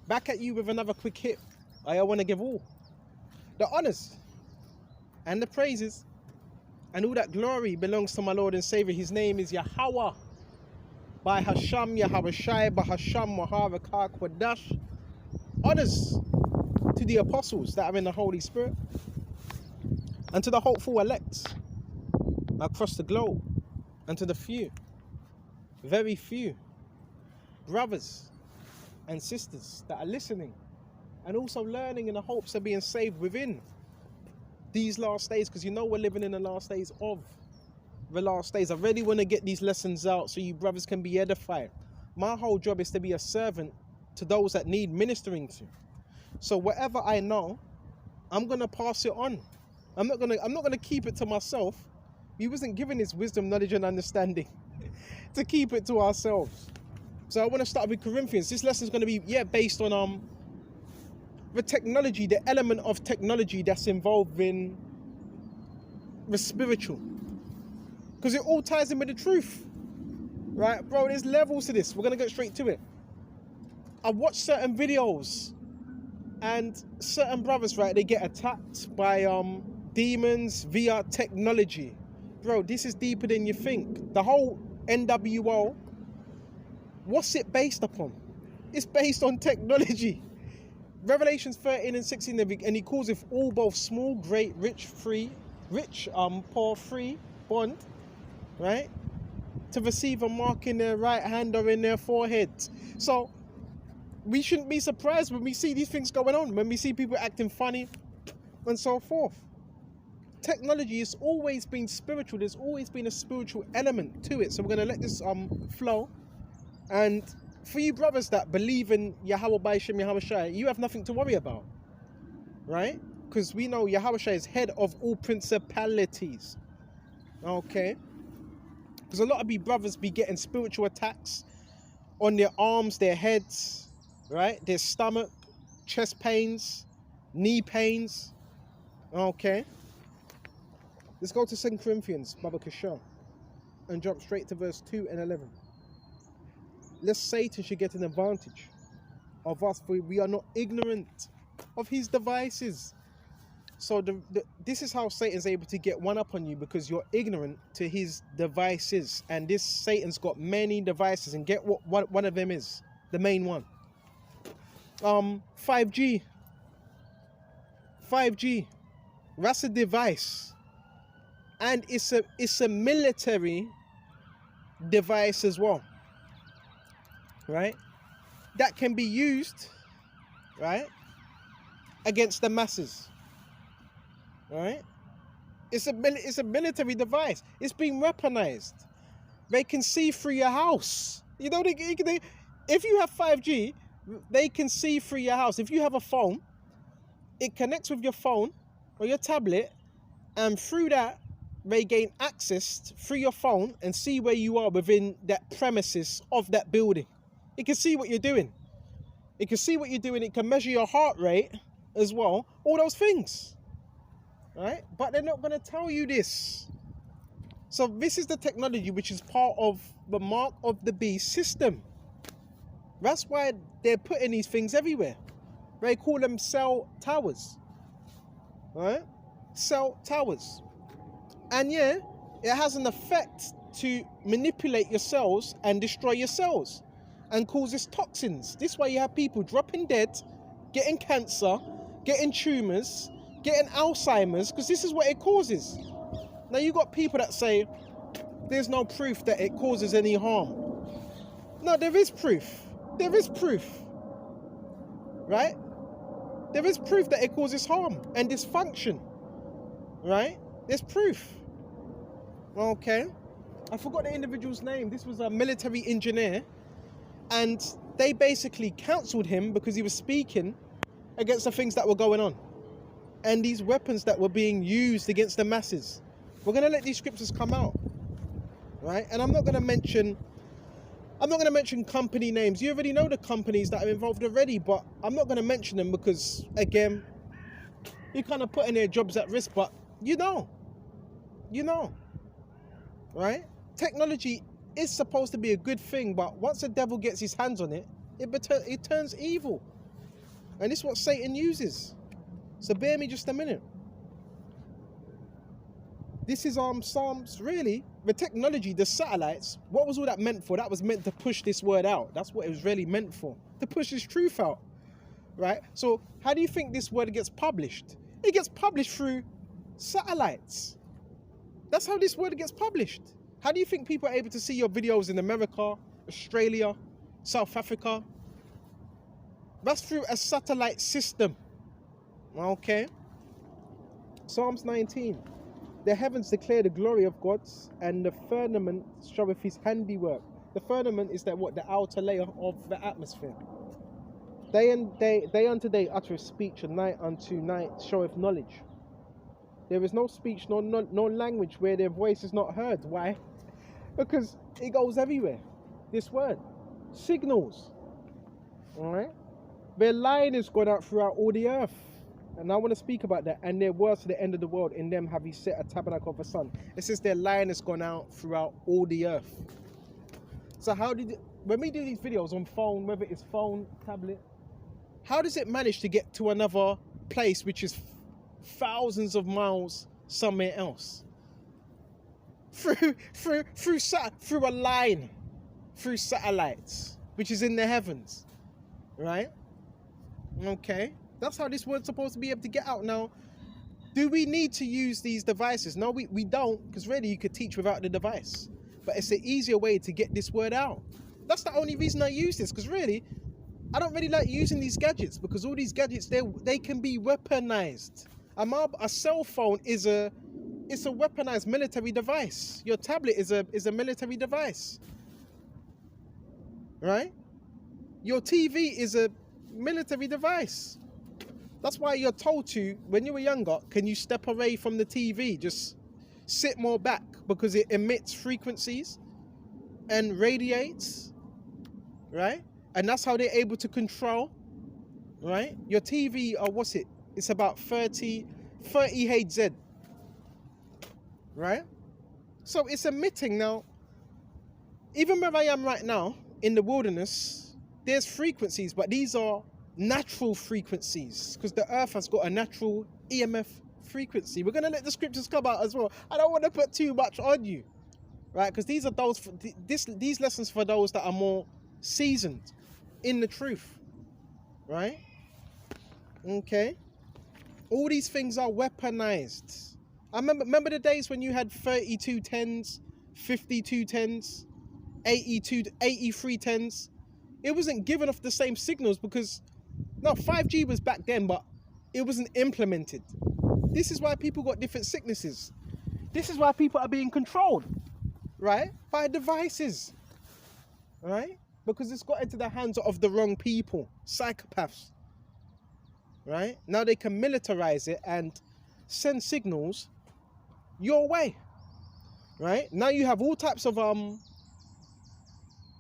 Back at you with another quick hit. I want to give all the honors and the praises and all that glory belongs to my Lord and Savior. His name is Yahweh. By Hashem, Yahweh Shai, by Hashem, Maharakah, Kwadash. Honors to the apostles that are in the Holy Spirit and to the hopeful elects across the globe and to the few, very few brothers and sisters that are listening and also learning in the hopes of being saved within these last days, because you know we're living in the last days of the last days. I really want to get these lessons out so you brothers can be edified. My whole job is to be a servant to those that need ministering to. So whatever I know, I'm gonna pass it on. I'm not gonna keep it to myself. We wasn't given this wisdom, knowledge, and understanding to keep it to ourselves. So I want to start with Corinthians. This lesson is going to be based on the technology, the element of technology that's involved in the spiritual, because it all ties in with the truth, right, bro? There's levels to this. We're gonna get straight to it. I've watched certain videos, and certain brothers, right, they get attacked by demons via technology. Bro, this is deeper than you think. The whole NWO, what's it based upon? It's based on technology. Revelations 13 and 16, and he calls it all, both small, great, rich, poor, free, bond, right, to receive a mark in their right hand or in their forehead. So we shouldn't be surprised when we see these things going on, when we see people acting funny and so forth. Technology has always been spiritual. There's always been a spiritual element to it. So we're going to let this flow. And for you brothers that believe in Yahweh by Shem Yahweh Shai, you have nothing to worry about, right? Because we know Yahweh Shai is head of all principalities, okay? Because a lot of you brothers be getting spiritual attacks on their arms, their heads, right? Their stomach, chest pains, knee pains, okay? Let's go to 2 Corinthians, Baba Kishar, and jump straight to verse 2 and 11. Lest Satan should get an advantage of us, for we are not ignorant of his devices. So this is how Satan's able to get one up on you, because you're ignorant to his devices. And this Satan's got many devices, and get what one of them is, the main one. 5G. That's a device, and it's a military device as well, right? That can be used, right, against the masses, right? It's a military device. It's been weaponized. They can see through your house. You know, if you have 5G, they can see through your house. If you have a phone, it connects with your phone or your tablet, and through that, they gain access through your phone and see where you are within that premises of that building. It can see what you're doing. It can see what you're doing. It can measure your heart rate as well. All those things, right? But they're not going to tell you this. So this is the technology which is part of the mark of the beast system. That's why they're putting these things everywhere. They call them cell towers, right? Cell towers. And yeah, it has an effect to manipulate your cells and destroy your cells and causes toxins. This way you have people dropping dead, getting cancer, getting tumors, getting Alzheimer's, because this is what it causes. Now you got people that say there's no proof that it causes any harm. No, there is proof. There is proof, right? There is proof that it causes harm and dysfunction, right? There's proof. Okay. I forgot the individual's name. This was a military engineer, and they basically cancelled him because he was speaking against the things that were going on and these weapons that were being used against the masses. We're going to let these scriptures come out, right? And I'm not going to mention company names. You already know the companies that are involved already, but I'm not going to mention them because, again, you're kind of putting their jobs at risk. But you know, right? Technology is supposed to be a good thing, but once the devil gets his hands on it, it turns evil. And this is what Satan uses. So bear me just a minute. This is Psalms, really. The technology, the satellites, what was all that meant for? That was meant to push this word out. That's what it was really meant for. To push this truth out. Right? So how do you think this word gets published? It gets published through satellites. That's how this word gets published. How do you think people are able to see your videos in America, Australia, South Africa? That's through a satellite system. Okay. Psalms 19. The heavens declare the glory of God, and the firmament showeth his handiwork. The firmament is that what? The outer layer of the atmosphere. Day unto day uttereth speech, and night unto night showeth knowledge. There is no speech, no language where their voice is not heard. Why? Because it goes everywhere. This word. Signals. Alright? Their line has gone out throughout all the earth. And I want to speak about that. And their words to the end of the world. In them have he set a tabernacle of the sun. It says their line has gone out throughout all the earth. So when we do these videos on phone, whether it's phone, tablet, how does it manage to get to another place which is thousands of miles somewhere else? Through a line, through satellites, which is in the heavens, right? Okay, that's how this word's supposed to be able to get out. Now, do we need to use these devices? No, we don't, because really you could teach without the device. But it's an easier way to get this word out. That's the only reason I use this, because really, I don't really like using these gadgets, because all these gadgets, they can be weaponized. A cell phone it's a weaponized military device. Your tablet is a military device, right? Your TV is a military device. That's why you're told to, when you were younger, can you step away from the TV? Just sit more back, because it emits frequencies and radiates, right? And that's how they're able to control, right? Your TV, what's it? It's about 30 Hz, right? So it's emitting now. Even where I am right now, in the wilderness, there's frequencies, but these are natural frequencies, because the earth has got a natural EMF frequency. We're going to let the scriptures come out as well. I don't want to put too much on you, right? Because these are these lessons for those that are more seasoned in the truth, right? Okay. All these things are weaponized. I remember the days when you had 3210s, 5210s, 8310s. It wasn't giving off the same signals because, no, 5G was back then, but it wasn't implemented. This is why people got different sicknesses. This is why people are being controlled, right? By devices, right? Because it's got into the hands of the wrong people, psychopaths, right? Now they can militarize it and send signals your way, right? Now you have all types of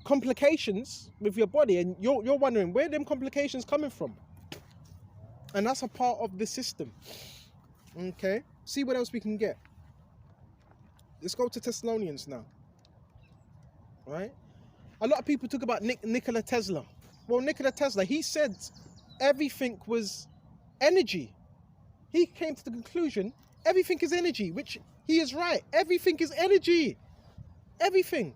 complications with your body, and you're wondering where them complications coming from. And that's a part of the system. Okay, see what else we can get. Let's go to Thessalonians now, right? A lot of people talk about Nikola Tesla. Well, Nikola Tesla, he said everything was energy. He came to the conclusion everything is energy, which he is right. Everything is energy. Everything.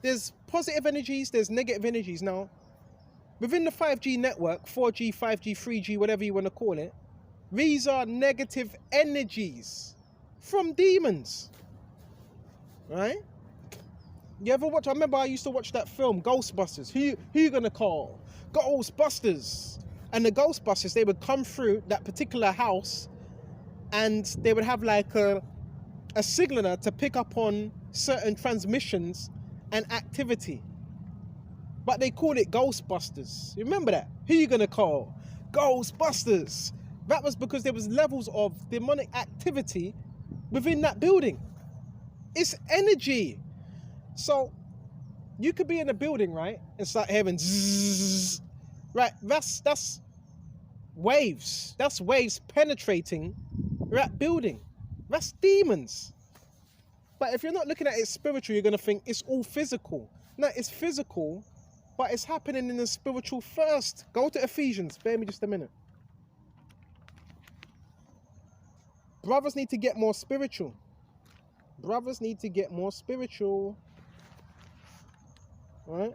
There's positive energies, there's negative energies. Now, within the 5G network, 4G, 5G, 3G, whatever you want to call it, these are negative energies from demons, right? You ever watch? I remember I used to watch that film, Ghostbusters. Who you gonna call? Ghostbusters. And the Ghostbusters, they would come through that particular house, and they would have like a signaler to pick up on certain transmissions and activity. But they called it Ghostbusters. You remember that? Who you gonna call? Ghostbusters. That was because there was levels of demonic activity within that building. It's energy. So you could be in a building, right, and start hearing zzz, right? That's waves. That's waves penetrating that building. That's demons. But if you're not looking at it spiritual, you're gonna think it's all physical. No, it's physical, But it's happening in the spiritual first. Go to Ephesians. Bear me just a minute. Brothers need to get more spiritual. Brothers need to get more spiritual. Right?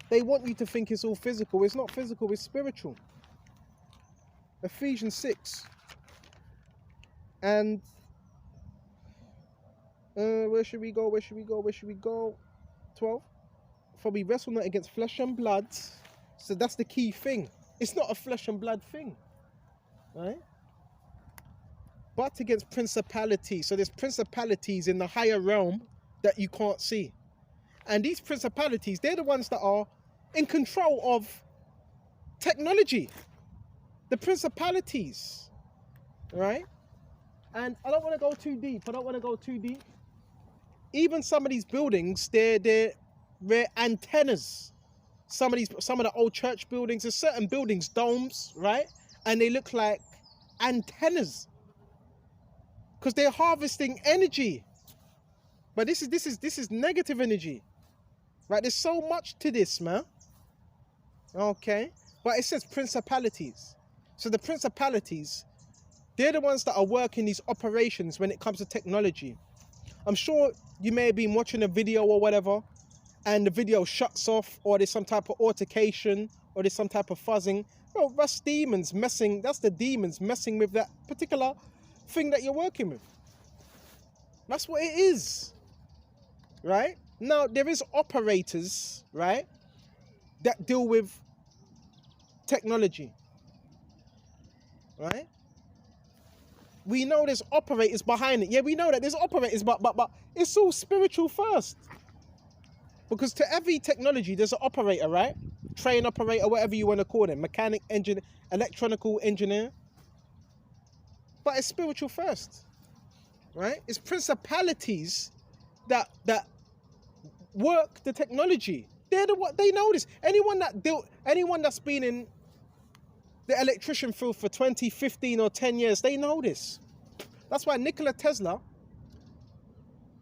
They want you to think it's all physical. It's not physical, it's spiritual. Ephesians 6. And where should we go? Where should we go? Where should we go? 12. For we wrestle not against flesh and blood. So that's the key thing. It's not a flesh and blood thing. Right? But against principalities. So there's principalities in the higher realm that you can't see. And these principalities, they're the ones that are in control of technology. The principalities. Right? And I don't want to go too deep. Even some of these buildings, they're antennas. Some of the old church buildings, there's certain buildings, domes, right? And they look like antennas. Because they're harvesting energy. But this is negative energy. Right? There's so much to this, man. Okay. But it says principalities. So the principalities, they're the ones that are working these operations when it comes to technology. I'm sure you may have been watching a video or whatever, and the video shuts off, or there's some type of altercation, or there's some type of fuzzing. Well, that's demons messing, that's the demons messing with that particular thing that you're working with. That's what it is. Right? Now, there is operators, right, that deal with technology. Right? We know there's operators behind it. Yeah, we know that there's operators, but it's all spiritual first. Because to every technology, there's an operator, right? Train operator, whatever you want to call them. Mechanic, engineer, electronical engineer. But it's spiritual first. Right? It's principalities that work the technology. They know this. Anyone that's been in the electrician field for 20, 15 or 10 years, they know this. That's why Nikola Tesla,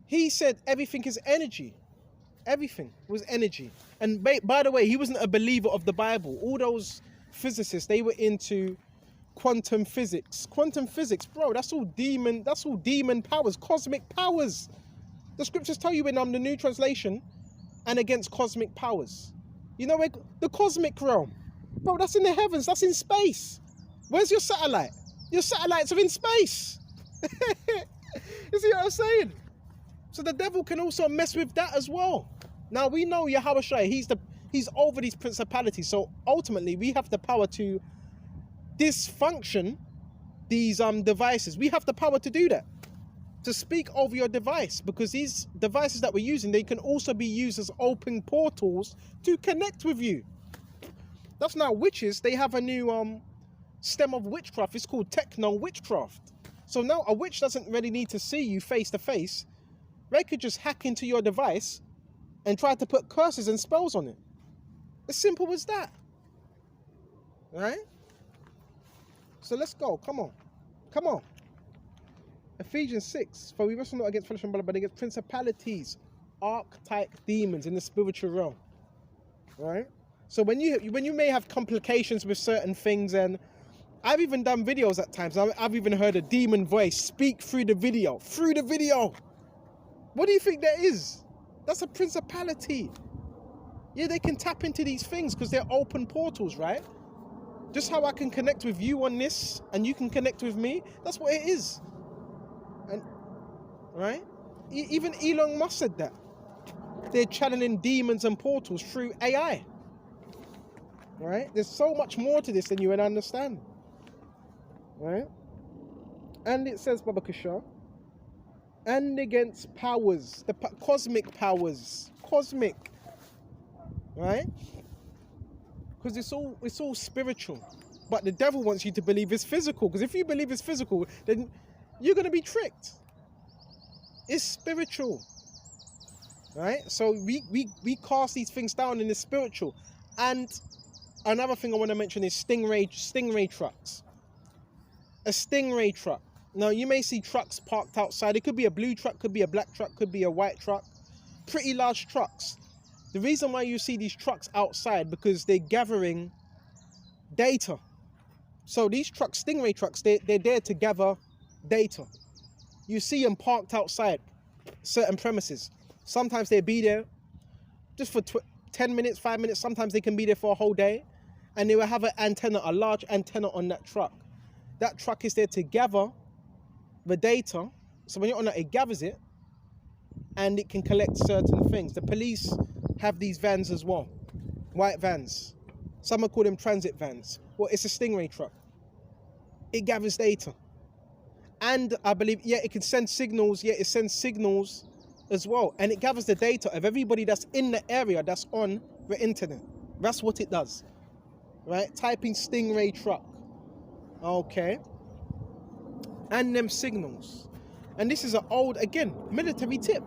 he said everything is energy. Everything was energy. And by the way, he wasn't a believer of the Bible. All those physicists, they were into quantum physics. Quantum physics, bro, that's all demon powers, cosmic powers. The scriptures tell you in the New Translation, and against cosmic powers. You know, the cosmic realm. Bro, that's in the heavens, that's in space. Where's your satellite? Your satellites are in space. You see what I'm saying? So the devil can also mess with that as well. Now we know Yahweh Shai, he's over these principalities. So ultimately we have the power to dysfunction these devices. We have the power to do that. To speak over your device, because these devices that we're using, they can also be used as open portals to connect with you. That's now witches, they have a new stem of witchcraft. It's called techno witchcraft. So now a witch doesn't really need to see you face to face. They could just hack into your device and try to put curses and spells on it. As simple as that. Right? So let's go. Come on. Come on. Ephesians 6. For we wrestle not against flesh and blood, but against principalities, archetype demons in the spiritual realm. Right? So when you may have complications with certain things, and I've even done videos at times. I've even heard a demon voice speak through the video. Through the video. What do you think that is? That's a principality. Yeah, they can tap into these things because they're open portals, right? Just how I can connect with you on this and you can connect with me. That's what it is. And right? Even Elon Musk said that. They're channeling demons and portals through AI. Right? There's so much more to this than you would understand. Right? And it says, Baba Kishar, and against powers, the cosmic powers. Cosmic. Right? Because it's all spiritual. But the devil wants you to believe it's physical. Because if you believe it's physical, then you're going to be tricked. It's spiritual. Right? So we cast these things down in the spiritual. And another thing I want to mention is stingray trucks. A stingray truck. Now you may see trucks parked outside. It could be a blue truck, could be a black truck, could be a white truck. Pretty large trucks. The reason why you see these trucks outside, because they're gathering data. So these trucks, Stingray trucks, they're there to gather data. You see them parked outside certain premises. Sometimes they be there just for 10 minutes, 5 minutes. Sometimes they can be there for a whole day. And they will have an antenna, a large antenna on that truck. That truck is there to gather the data. So when you're on that, it gathers it and it can collect certain things. The police have these vans as well, white vans. Some will call them transit vans. Well, it's a Stingray truck. It gathers data. And I believe, yeah, it can send signals. Yeah, it sends signals as well. And it gathers the data of everybody that's in the area that's on the internet. That's what it does. Right? Type in Stingray truck. Okay. And them signals. And this is an old, again, military tip.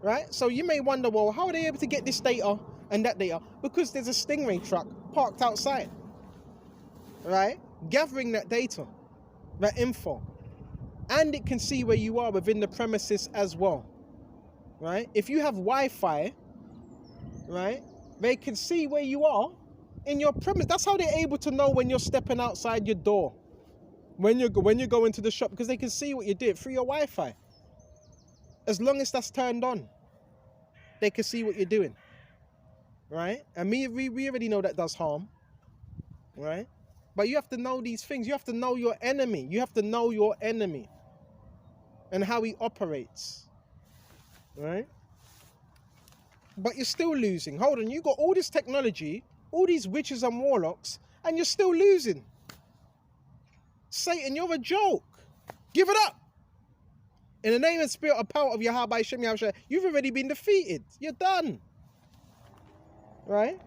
Right? So you may wonder, well, how are they able to get this data and that data? Because there's a Stingray truck parked outside. Right? Gathering that data, that info. And it can see where you are within the premises as well. Right? If you have Wi-Fi, right, they can see where you are in your premise. That's how they're able to know when you're stepping outside your door, when you go into the shop, because they can see what you did through your Wi-Fi. As long as that's turned on, they can see what you're doing, right? And we already know that does harm, right? But you have to know these things. You have to know your enemy. You have to know your enemy and how he operates, right? But you're still losing. Hold on, you got all this technology, all these witches and warlocks, and you're still losing. Satan, you're a joke. Give it up. In the name and spirit of power of Yahweh Shem Yahushua, you've already been defeated. You're done. Right?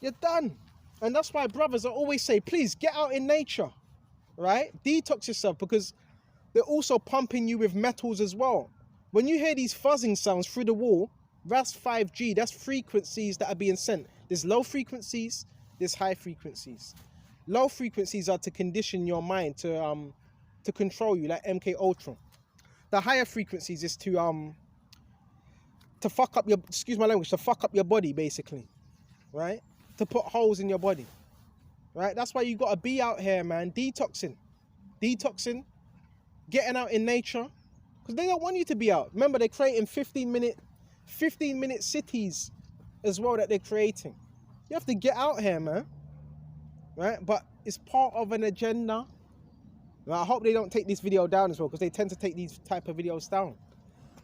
You're done. And that's why brothers, I always say, please get out in nature. Right? Detox yourself, because they're also pumping you with metals as well. When you hear these fuzzing sounds through the wall, that's 5G. That's frequencies that are being sent. There's low frequencies, there's high frequencies. Low frequencies are to condition your mind to control you, like MK Ultra. The higher frequencies is to fuck up your, excuse my language, to fuck up your body, basically, right? To put holes in your body, right? That's why you got to be out here, man, detoxing, getting out in nature, because they don't want you to be out. Remember, they're creating 15-minute cities as well that they're creating. You have to get out here, man, right? But it's part of an agenda. Now, I hope they don't take this video down as well, because they tend to take these type of videos down.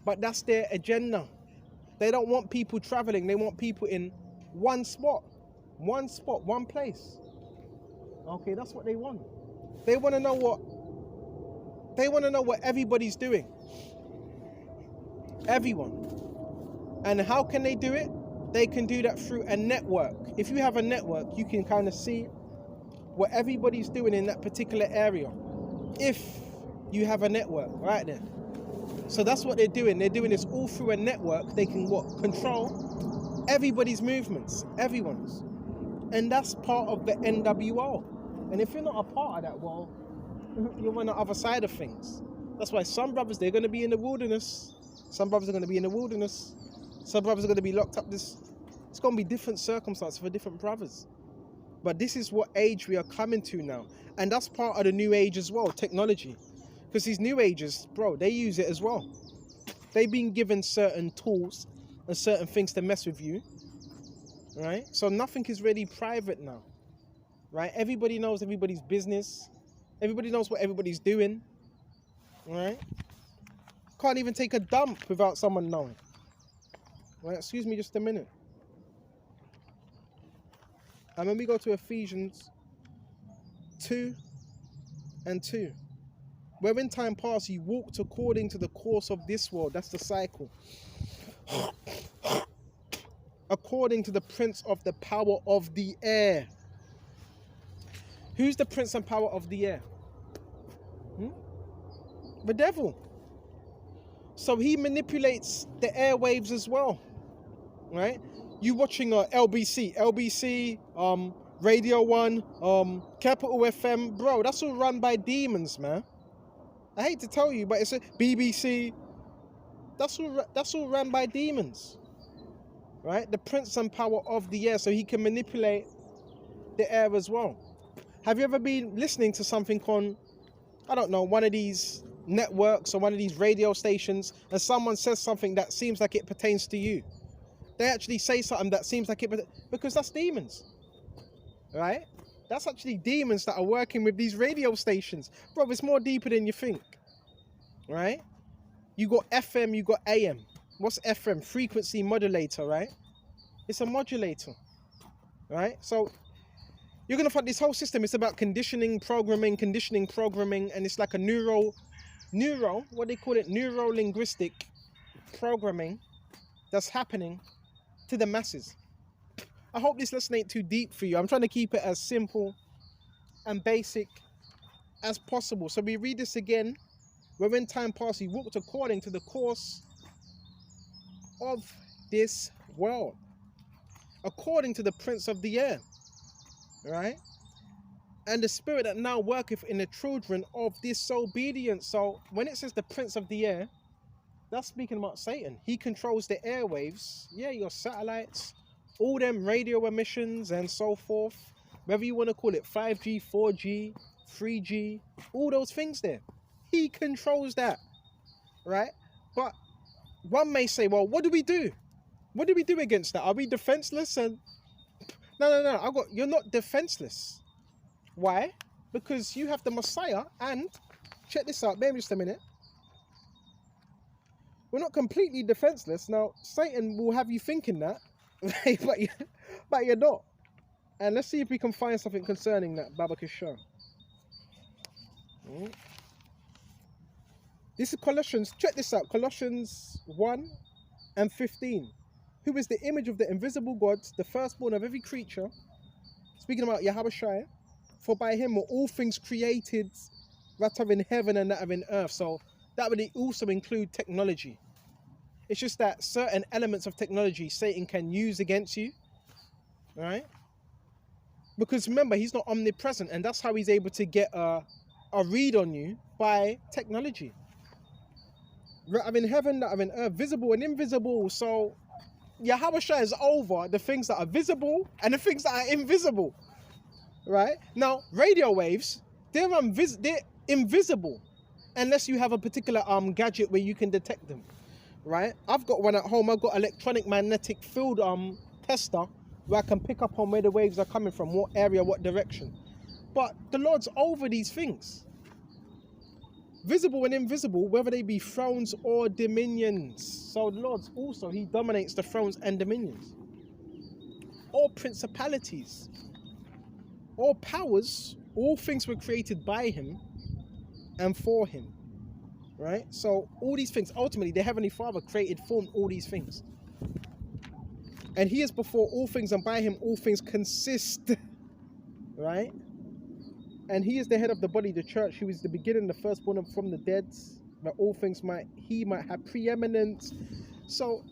But that's their agenda. They don't want people traveling. They want people in one spot, one place. Okay, that's what they want. They want to know what everybody's doing. Everyone. And how can they do it? They can do that through a network. If you have a network, you can kind of see what everybody's doing in that particular area. If you have a network, right there. So that's what they're doing. They're doing this all through a network. They can control everybody's movements, everyone's. And that's part of the NWO. And if you're not a part of that, well, you're on the other side of things. That's why some brothers, they're going to be in the wilderness. Some brothers are going to be in the wilderness. Some brothers are going to be locked up. It's going to be different circumstances for different brothers. But this is what age we are coming to now. And that's part of the new age as well, technology. Because these new ages, bro, they use it as well. They've been given certain tools and certain things to mess with you. Right? So nothing is really private now. Right? Everybody knows everybody's business. Everybody knows what everybody's doing. Right? Can't even take a dump without someone knowing. Right? Excuse me just a minute. And when we go to Ephesians 2:2, where in time past you walked according to the course of this world, that's the cycle, according to the prince of the power of the air. Who's the prince and power of the air? The devil. So he manipulates the airwaves as well, right? You watching LBC, Radio 1, Capital FM, bro, that's all run by demons, man. I hate to tell you, but it's a BBC. That's all run by demons. right? The prince and power of the air, so he can manipulate the air as well. Have you ever been listening to something on, I don't know, one of these networks or one of these radio stations, and someone says something that seems like it pertains to you? They actually say something that seems like it, because that's demons, right? That's actually demons that are working with these radio stations. Bro, it's more deeper than you think, right? You got FM, you got AM. What's FM? Frequency modulator, right? It's a modulator, right? So you're going to find this whole system, it's about conditioning, programming, and it's like a what they call it, neuro-linguistic programming that's happening to the masses. I hope this lesson ain't too deep for you. I'm trying to keep it as simple and basic as possible. So we read this again. Where in time past he walked according to the course of this world, according to the prince of the air, right? And the spirit that now worketh in the children of disobedience. So when it says the prince of the air, that's speaking about Satan. He controls the airwaves, yeah, your satellites, all them radio emissions and so forth, whether you want to call it 5G, 4G, 3G, all those things there. He controls that, right? But one may say, well, what do we do? What do we do against that? Are we defenseless? And no. You're not defenseless. Why? Because you have the Messiah, and check this out, bear me just a minute. We're not completely defenseless. Now, Satan will have you thinking that, but you're not. And let's see if we can find something concerning that, Baba Kishore. This is Colossians, check this out, Colossians 1:15. Who is the image of the invisible God, the firstborn of every creature. Speaking about Yahweh Shai, for by him were all things created, that are in heaven and that are in earth. So that would also include technology. It's just that certain elements of technology Satan can use against you, right? Because remember, he's not omnipresent, and that's how he's able to get a read on you, by technology. That are in heaven, that are in earth, visible and invisible. So Yahweh Shai is over the things that are visible and the things that are invisible, right? Now, radio waves, they're invisible unless you have a particular gadget where you can detect them, right? I've got one at home. I've got electronic magnetic field tester where I can pick up on where the waves are coming from, what area, what direction. But the Lord's over these things, visible and invisible, whether they be thrones or dominions. So the Lord's also, he dominates the thrones and dominions, all principalities, all powers. All things were created by him and for him, right? So all these things, ultimately the Heavenly Father formed all these things, and he is before all things, and by him all things consist, right? And he is the head of the body, the church, who is the beginning, the firstborn from the dead, that all things he might have preeminence. So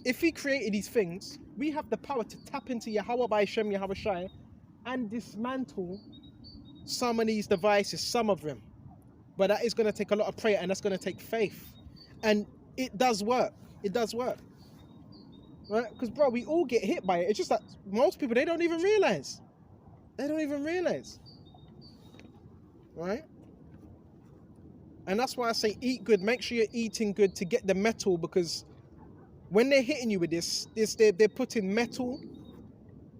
if he created these things, we have the power to tap into Yahweh by Hashem, Yahweh Shai, and dismantle some of these devices, some of them. But that is going to take a lot of prayer, and that's going to take faith. And it does work. It does work. Right? Because, bro, we all get hit by it. It's just that most people, they don't even realize. They don't even realize. Right? And that's why I say eat good. Make sure you're eating good to get the metal, because when they're hitting you with this they're putting metal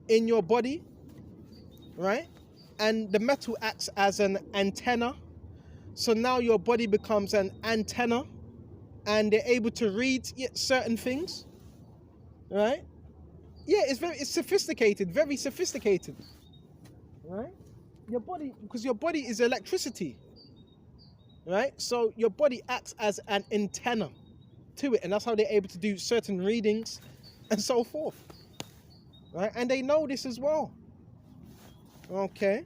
in your body, right? And the metal acts as an antenna. So now your body becomes an antenna, and they're able to read certain things, right? Yeah, it's sophisticated, very sophisticated, right? Your body, because your body is electricity, right? So your body acts as an antenna to it, and that's how they're able to do certain readings and so forth, right? And they know this as well, okay?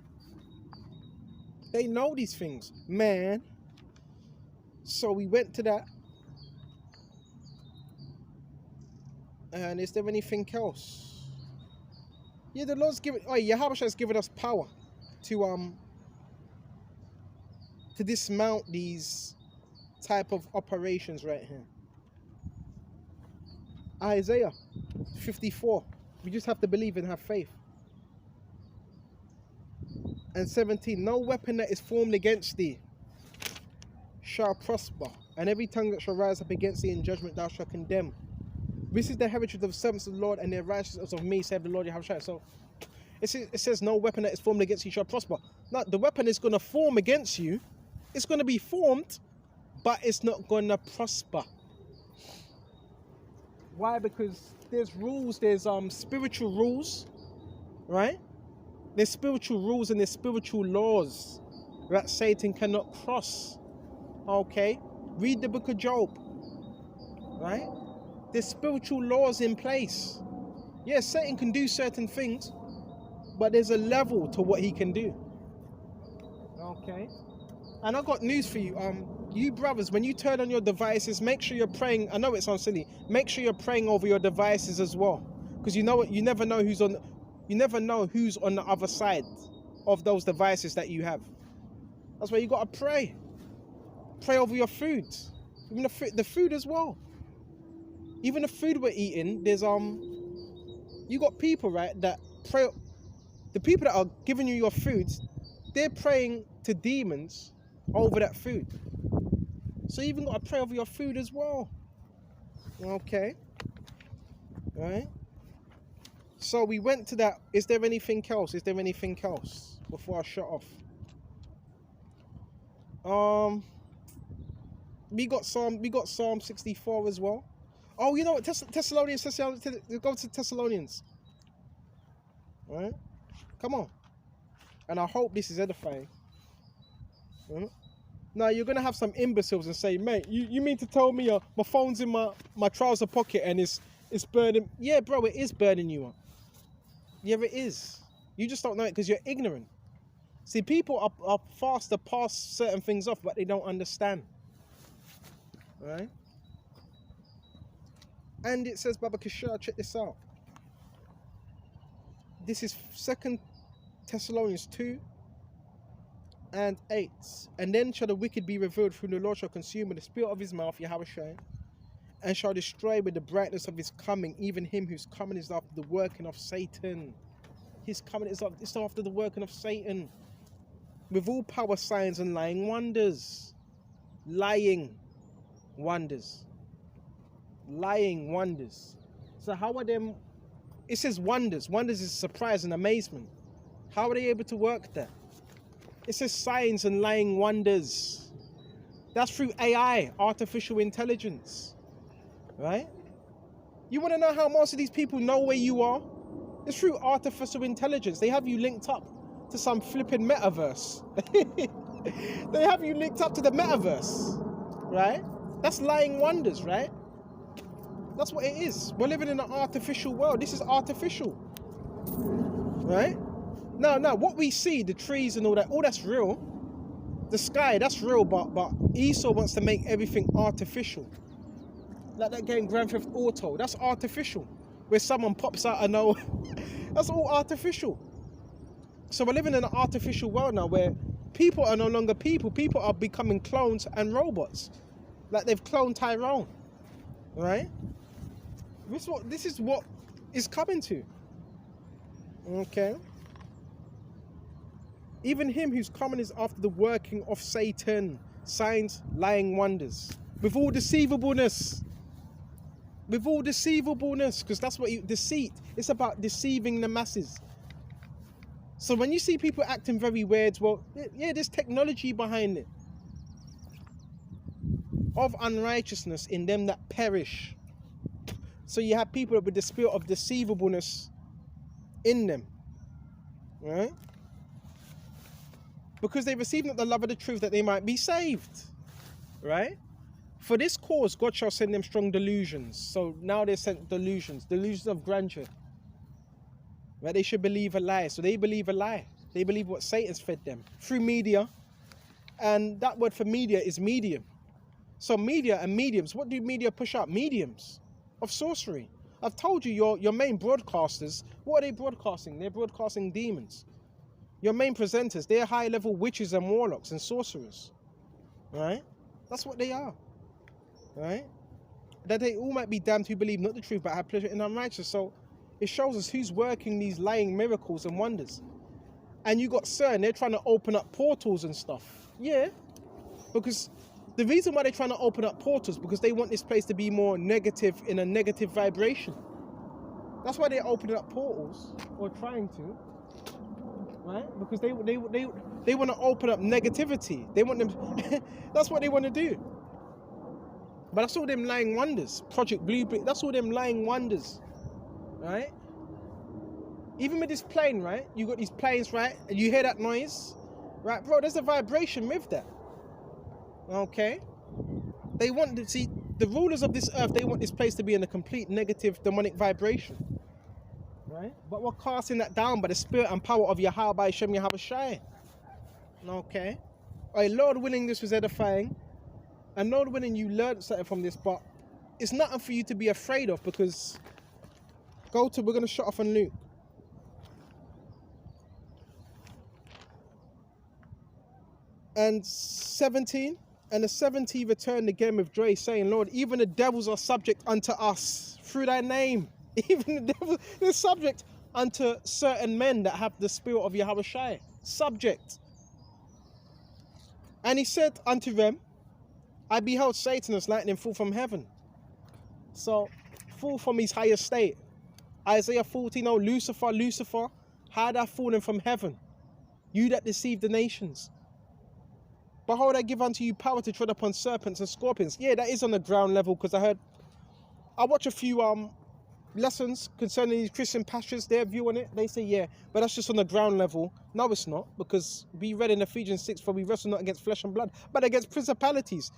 They know these things, man. So we went to that. And is there anything else? Yeah, the Lord's given, Yahweh has given us power to dismount these type of operations right here. Isaiah 54. We just have to believe and have faith. And 17, no weapon that is formed against thee shall prosper, and every tongue that shall rise up against thee in judgment thou shalt condemn. This is the heritage of the servants of the Lord, and their righteousness of me, saith the Lord Yahushua. So it says no weapon that is formed against you shall prosper. Now the weapon is going to form against you. It's going to be formed, but it's not going to prosper. Why? Because there's rules, there's spiritual rules, right? There's spiritual rules and there's spiritual laws that Satan cannot cross. Okay? Read the book of Job, right? There's spiritual laws in place. Yes, Satan can do certain things, but there's a level to what he can do. Okay? And I got news for you. You brothers, when you turn on your devices, make sure you're praying. I know it sounds silly. Make sure you're praying over your devices as well, because you know what? You never know who's on. You never know who's on the other side of those devices that you have. That's why you gotta pray. Pray over your food, even the food as well. Even the food we're eating, there's you got people, right, that pray. The people that are giving you your food, they're praying to demons over that food. So you even got to pray over your food as well. Okay. Right. So we went to that. Is there anything else? Is there anything else before I shut off? We got Psalm 64 as well. Oh, you know what? Thessalonians. Go to Thessalonians. All right. Come on. And I hope this is edifying. Right? Now you're gonna have some imbeciles and say, mate, you mean to tell me my phone's in my trouser pocket and it's burning? Yeah, bro, it is burning you up. Yeah, it is. You just don't know it because you're ignorant. See, people are fast to pass certain things off, but they don't understand. Right? And it says, Baba Kishar, check this out. This is 2 Thessalonians 2 and 8. And then shall the wicked be revealed, whom the Lord shall consume with the spirit of his mouth, Yahushua, and shall destroy with the brightness of his coming, even him whose coming is after the working of Satan. His coming is after the working of Satan. With all power, signs, and lying wonders. Lying wonders. Lying wonders. So how are them? It says wonders. Wonders is surprise and amazement. How are they able to work that? It says signs and lying wonders. That's through AI, artificial intelligence. Right? You want to know how most of these people know where you are? It's through artificial intelligence. They have you linked up to some flipping metaverse. They have you linked up to the metaverse. Right? That's lying wonders, right? That's what it is. We're living in an artificial world. This is artificial. Right? Now, what we see, the trees and all that's real. The sky, that's real, but Esau wants to make everything artificial. Like that game Grand Theft Auto, that's artificial. Where someone pops out of nowhere. That's all artificial. So we're living in an artificial world now where people are no longer people. People are becoming clones and robots. Like they've cloned Tyrone. Right? This is what is coming to. Okay. Even him whose coming is after the working of Satan, signs, lying wonders, with all deceivableness. With all deceivableness, because that's what deceit. It's about deceiving the masses. So when you see people acting very weird, well, yeah, there's technology behind it. Of unrighteousness in them that perish. So you have people with the spirit of deceivableness in them. Right? Because they receive not the love of the truth that they might be saved. Right? For this cause, God shall send them strong delusions. So now they're sent delusions of grandeur. Right? They should believe a lie. So they believe a lie. They believe what Satan's fed them through media. And that word for media is medium. So media and mediums, what do media push up? Mediums of sorcery. I've told you your main broadcasters, what are they broadcasting? They're broadcasting demons. Your main presenters, they're high-level witches and warlocks and sorcerers. Right? That's what they are. Right? that they all might be damned who believe not the truth, but have pleasure in unrighteousness. So it shows us who's working these lying miracles and wonders. And you got CERN, they're trying to open up portals and stuff. Yeah, because the reason why they're trying to open up portals, because they want this place to be more negative, in a negative vibration. That's why they're opening up portals, or trying to, right? Because they want to open up negativity. They want them. That's what they want to do. But that's all them lying wonders. Project Blueprint. That's all them lying wonders, right? Even with this plane, right? You got these planes, right? And you hear that noise, right, bro? There's a vibration with that. Okay. They want to see the rulers of this earth. They want this place to be in a complete negative demonic vibration, right? But we're casting that down by the spirit and power of Yahweh by Shem Yahweh Shai. Okay. All right, Lord willing, this was edifying. And Lord willing, you learned something from this, but it's nothing for you to be afraid of, because we're going to shut off on Luke. And 17, and the 70 returned again with joy, saying, Lord, even the devils are subject unto us through thy name. Even the devils, they're subject unto certain men that have the spirit of Yahweh Shai. Subject. And he said unto them, I beheld Satan as lightning fall from heaven. So, fall from his higher state. Isaiah 14, oh, Lucifer, how thou fallen from heaven, you that deceive the nations. Behold, I give unto you power to tread upon serpents and scorpions. Yeah, that is on the ground level, because I watch a few lessons concerning these Christian pastors, their view on it. They say, yeah, but that's just on the ground level. No, it's not, because we read in Ephesians 6, for we wrestle not against flesh and blood, but against principalities.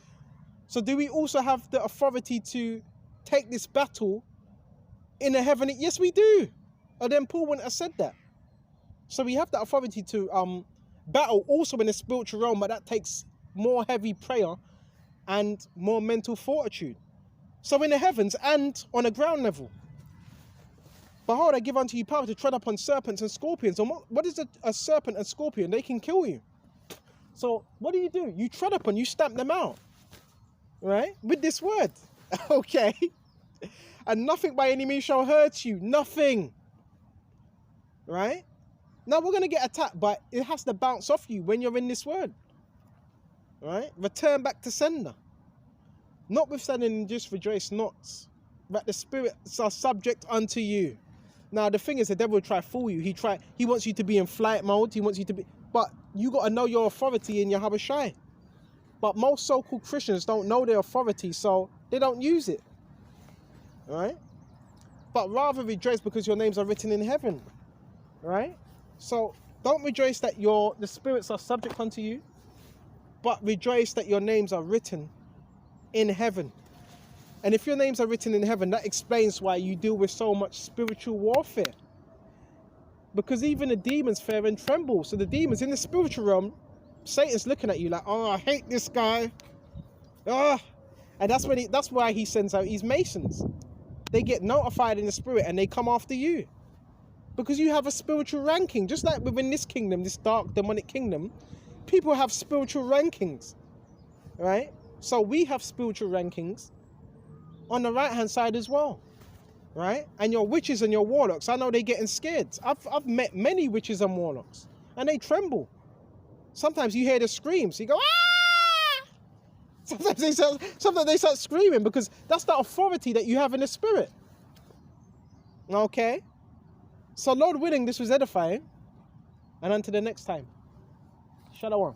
So do we also have the authority to take this battle in the heavenly? Yes, we do. And then Paul wouldn't have said that. So we have the authority to battle also in the spiritual realm, but that takes more heavy prayer and more mental fortitude. So in the heavens and on a ground level. Behold, I give unto you power to tread upon serpents and scorpions. And what is a serpent and scorpion? They can kill you. So what do? You tread upon, you stamp them out. Right? With this word. Okay? And nothing by any means shall hurt you. Nothing. Right? Now we're going to get attacked, but it has to bounce off you when you're in this word. Right? Return back to sender. Notwithstanding, just rejoice not, that the spirits are subject unto you. Now the thing is, the devil will try to fool you. He wants you to be in flight mode. He wants you to be, but you got to know your authority in Yahweh Shai. But most so-called Christians don't know their authority, so they don't use it. Right? But rather rejoice because your names are written in heaven. Right? So don't rejoice that the spirits are subject unto you, but rejoice that your names are written in heaven. And if your names are written in heaven, that explains why you deal with so much spiritual warfare. Because even the demons fear and tremble. So the demons in the spiritual realm, Satan's looking at you like, oh, I hate this guy. Oh. And that's why he sends out his masons. They get notified in the spirit and they come after you. Because you have a spiritual ranking. Just like within this kingdom, this dark demonic kingdom, people have spiritual rankings. Right? So we have spiritual rankings on the right hand side as well. Right? And your witches and your warlocks, I know they're getting scared. I've met many witches and warlocks and they tremble. Sometimes you hear the screams. You go, ah! Sometimes they start screaming, because that's the authority that you have in the spirit. Okay? So Lord willing, this was edifying. And until the next time. Shalom.